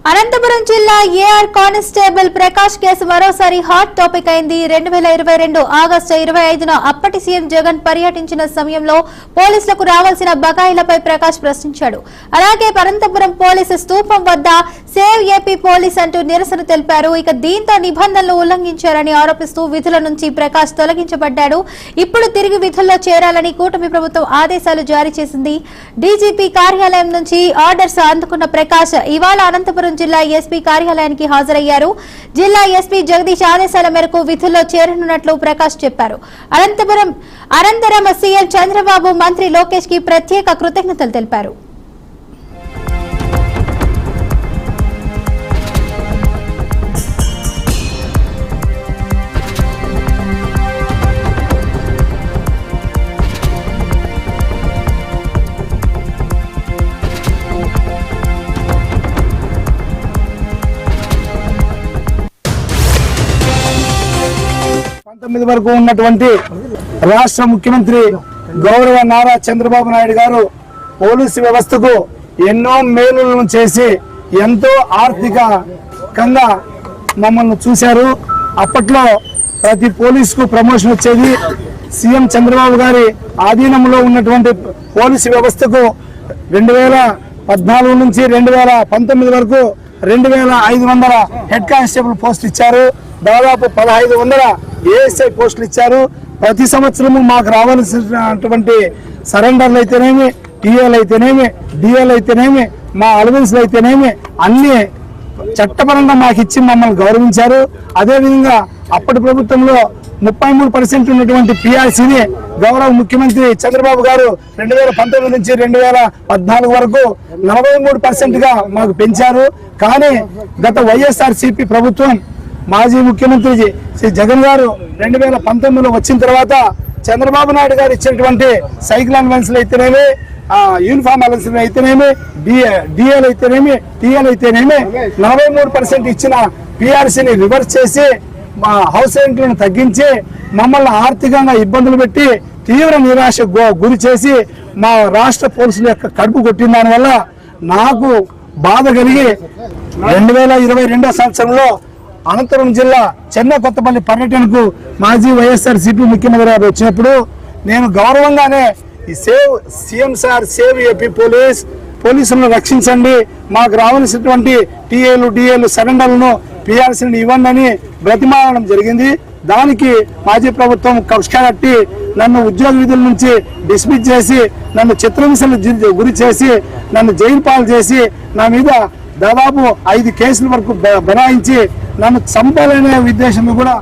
అనంతపురం జిల్లా AR constable Prakash case మరోసారి hot topic అయింది. 2022 ఆగస్టు 25న అప్పటి సీఎం జగన్ పర్యటించిన సమయంలో పోలీసులకు రావాల్సిన బకాయిలపై ప్రకాష్ ప్రశ్నించాడు. అలాగే అనంతపురం పోలీసు స్తూపం వద్ద సేవ్ ఏపీ పోలీస్ అంటూ నిరసన తెలిపారు. ఇక దీంతో నిబంధనలు ఉల్లంఘించారని ఆరోపిస్తూ విధుల నుంచి ప్రకాష్ తొలగించబడ్డాడు. ఇప్పుడు తిరిగి విధుల్లో చేరాలని కూటమి ప్రభుత్వం ఆదేశాలు జారీ చేసింది. డీజీపీ కార్యాలయం నుంచి ఆర్డర్స్ అందుకున్న ప్రకాష్ ఇవాళ అనంతపురం జిల్లా ఎస్పీ కార్యాలయానికి హాజరయ్యారు. జిల్లా ఎస్పీ జగదీష్ ఆదేశాల మేరకు విధుల్లో చేరనున్నట్లు ప్రకాష్ చెప్పారు. అనంతరం సీఎం చంద్రబాబు మంత్రి లోకేష్ కి ప్రత్యేక కృతజ్ఞతలు తెలిపారు. వరకు ఉన్నటువంటి రాష్ట్ర ముఖ్యమంత్రి గౌరవ నారా చంద్రబాబు నాయుడు గారు పోలీసు వ్యవస్థకు ఎన్నో మేలులను చేసి ఎంతో ఆర్థికంగా మమ్మల్ని చూశారు. అప్పట్లో ప్రతి పోలీసుకు ప్రమోషన్ వచ్చేది. సీఎం చంద్రబాబు గారి ఆధీనంలో ఉన్నటువంటి పోలీసు వ్యవస్థకు 2014 నుంచి 2019 వరకు 2500 హెడ్ కానిస్టేబుల్ పోస్టులు ఇచ్చారు. దాదాపు 1500 ఏఎస్ఐ పోస్టులు ఇచ్చారు. ప్రతి సంవత్సరము మాకు రావాల్సినటువంటి సరెండర్లు అయితేనేమి, టీఏలు అయితేనేమి, డిఏలు అయితేనేమి, మా అలవెన్స్లు అయితేనేమి అన్ని చట్టపరంగా మాకు ఇచ్చి మమ్మల్ని గౌరవించారు. అదేవిధంగా అప్పటి ప్రభుత్వంలో 33% ఉన్నటువంటి పిఆర్సీని గౌరవ ముఖ్యమంత్రి చంద్రబాబు గారు 2019 నుంచి 2014 వరకు 43%గా మాకు పెంచారు. కానీ గత వైఎస్ఆర్సీపీ ప్రభుత్వం మాజీ ముఖ్యమంత్రి శ్రీ జగన్ గారు 2019లో వచ్చిన తర్వాత చంద్రబాబు నాయుడు గారు ఇచ్చినటువంటి సైకిల్ అలవెన్స్లు అయితేనేమి, యూనిఫామ్ అలవెన్స్లు అయితేనేమి, డిఏలు అయితేనేమి, టీఏలు అయితేనేమి 43% ఇచ్చిన పిఆర్సీని రివర్స్ చేసి మా హౌస్ రెంట్లను తగ్గించి మమ్మల్ని ఆర్థికంగా ఇబ్బందులు పెట్టి తీవ్ర నిరాశ గురి చేసి మా రాష్ట్ర పోలీసుల యొక్క కడుపు కొట్టిన దానివల్ల నాకు బాధ కలిగి 2022 సంవత్సరంలో అనంతపురం జిల్లా చెన్న కొత్తపల్లి పర్యటనకు మాజీ వైఎస్ఆర్సీపీ ముఖ్యమంత్రి గారు వచ్చినప్పుడు నేను గౌరవంగానే సీఎం సార్ సేవ్ ఏపీ పోలీసులను రక్షించండి, మాకు రావాల్సినటువంటి టీఏలు డిఏలు సరెండర్లను పిఆర్సీని ఇవ్వండి అని బ్రతిమాలడం జరిగింది. దానికి మాజీ ప్రభుత్వం కక్ష కట్టి నన్ను ఉద్యోగ విధుల నుంచి డిస్మిస్ చేసి నన్ను చిత్రహింసలు గురి చేసి నన్ను జైలు పాలు చేసి నా మీద దాదాపు 5 కేసుల వరకు బనాయించి నన్ను చంపాలనే ఉద్దేశంతో కూడా